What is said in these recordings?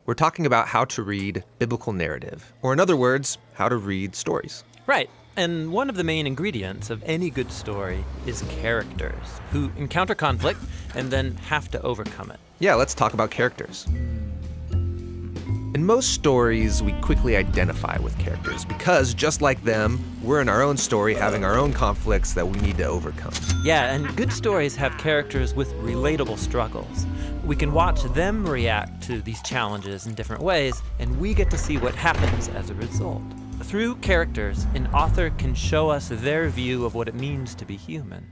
we're talking about how to read biblical narrative, or in other words, how to read stories. Right. And one of the main ingredients of any good story is characters who encounter conflict and then have to overcome it. Yeah, let's talk about characters. In most stories, we quickly identify with characters because, just like them, we're in our own story having our own conflicts that we need to overcome. Yeah, and good stories have characters with relatable struggles. We can watch them react to these challenges in different ways, and we get to see what happens as a result. Through characters, an author can show us their view of what it means to be human.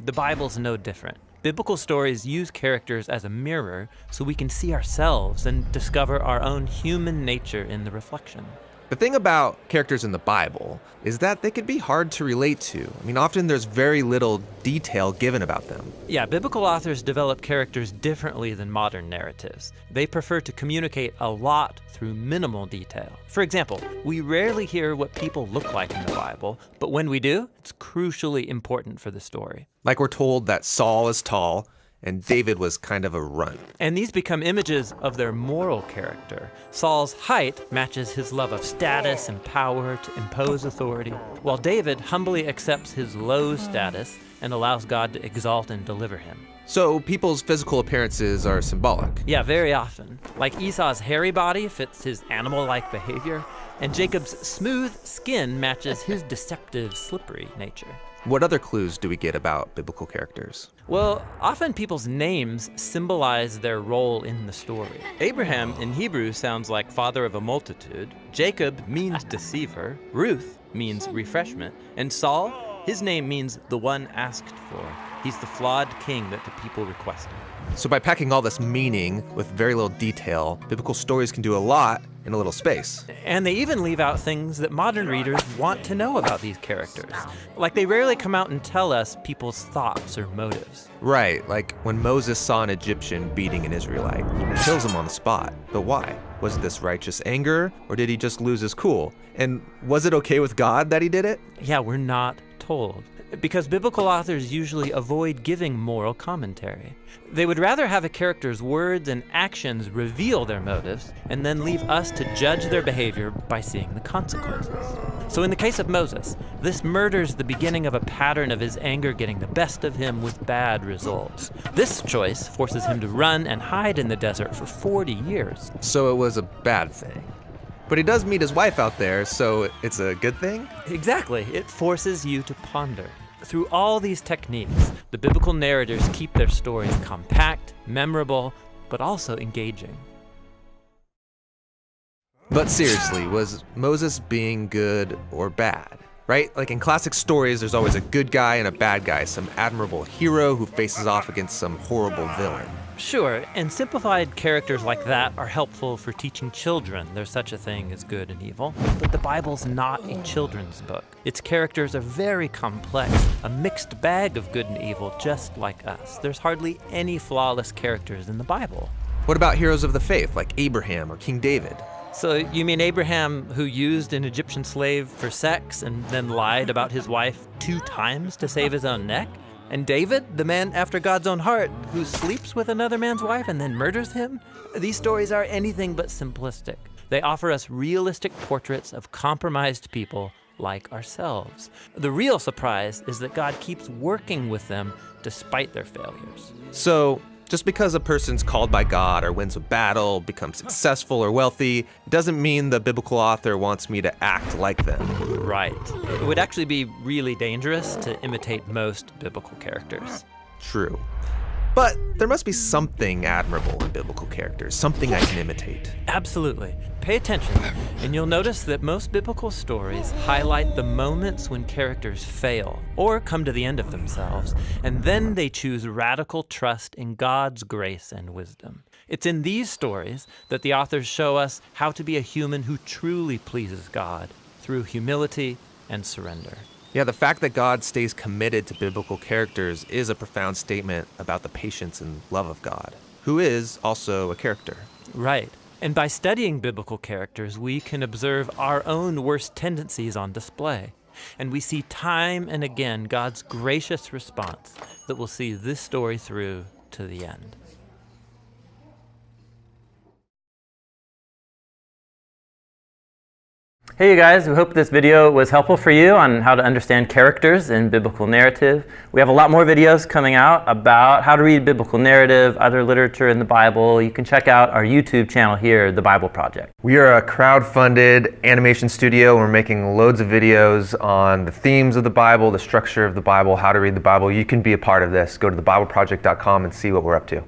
The Bible's no different. Biblical stories use characters as a mirror so we can see ourselves and discover our own human nature in the reflection. The thing about characters in the Bible is that they could be hard to relate to. I mean, often there's very little detail given about them. Yeah, biblical authors develop characters differently than modern narratives. They prefer to communicate a lot through minimal detail. For example, we rarely hear what people look like in the Bible, but when we do, it's crucially important for the story. Like we're told that Saul is tall and David was kind of a runt. And these become images of their moral character. Saul's height matches his love of status and power to impose authority, while David humbly accepts his low status and allows God to exalt and deliver him. So people's physical appearances are symbolic. Yeah, very often. Like Esau's hairy body fits his animal-like behavior, and Jacob's smooth skin matches his deceptive, slippery nature. What other clues do we get about biblical characters? Well, often people's names symbolize their role in the story. Abraham in Hebrew sounds like father of a multitude. Jacob means deceiver. Ruth means refreshment. And Saul, his name means the one asked for. He's the flawed king that the people requested. So by packing all this meaning with very little detail, biblical stories can do a lot in a little space. And they even leave out things that modern readers want to know about these characters. Like they rarely come out and tell us people's thoughts or motives. Right, like when Moses saw an Egyptian beating an Israelite, he kills him on the spot. But why? Was this righteous anger, or did he just lose his cool? And was it okay with God that he did it? Yeah, we're not told. Because biblical authors usually avoid giving moral commentary. They would rather have a character's words and actions reveal their motives and then leave us to judge their behavior by seeing the consequences. So in the case of Moses, this murders the beginning of a pattern of his anger getting the best of him with bad results. This choice forces him to run and hide in the desert for 40 years. So it was a bad thing. But he does meet his wife out there, so it's a good thing? Exactly. It forces you to ponder. Through all these techniques, the biblical narrators keep their stories compact, memorable, but also engaging. But seriously, was Moses being good or bad? Right? Like in classic stories, there's always a good guy and a bad guy, some admirable hero who faces off against some horrible villain. Sure, and simplified characters like that are helpful for teaching children there's such a thing as good and evil. But the Bible's not a children's book. Its characters are very complex, a mixed bag of good and evil, just like us. There's hardly any flawless characters in the Bible. What about heroes of the faith, like Abraham or King David? So you mean Abraham, who used an Egyptian slave for sex and then lied about his wife 2 times to save his own neck? And David, the man after God's own heart, who sleeps with another man's wife and then murders him? These stories are anything but simplistic. They offer us realistic portraits of compromised people like ourselves. The real surprise is that God keeps working with them despite their failures. So, just because a person's called by God or wins a battle, becomes successful or wealthy, it doesn't mean the biblical author wants me to act like them. Right. It would actually be really dangerous to imitate most biblical characters. True. But there must be something admirable in biblical characters, something I can imitate. Absolutely. Pay attention, and you'll notice that most biblical stories highlight the moments when characters fail or come to the end of themselves, and then they choose radical trust in God's grace and wisdom. It's in these stories that the authors show us how to be a human who truly pleases God through humility and surrender. Yeah, the fact that God stays committed to biblical characters is a profound statement about the patience and love of God, who is also a character. Right. And by studying biblical characters, we can observe our own worst tendencies on display. And we see time and again God's gracious response that will see this story through to the end. Hey you guys, we hope this video was helpful for you on how to understand characters in biblical narrative. We have a lot more videos coming out about how to read biblical narrative, other literature in the Bible. You can check out our YouTube channel here, The Bible Project. We are a crowd-funded animation studio. We're making loads of videos on the themes of the Bible, the structure of the Bible, how to read the Bible. You can be a part of this. Go to thebibleproject.com and see what we're up to.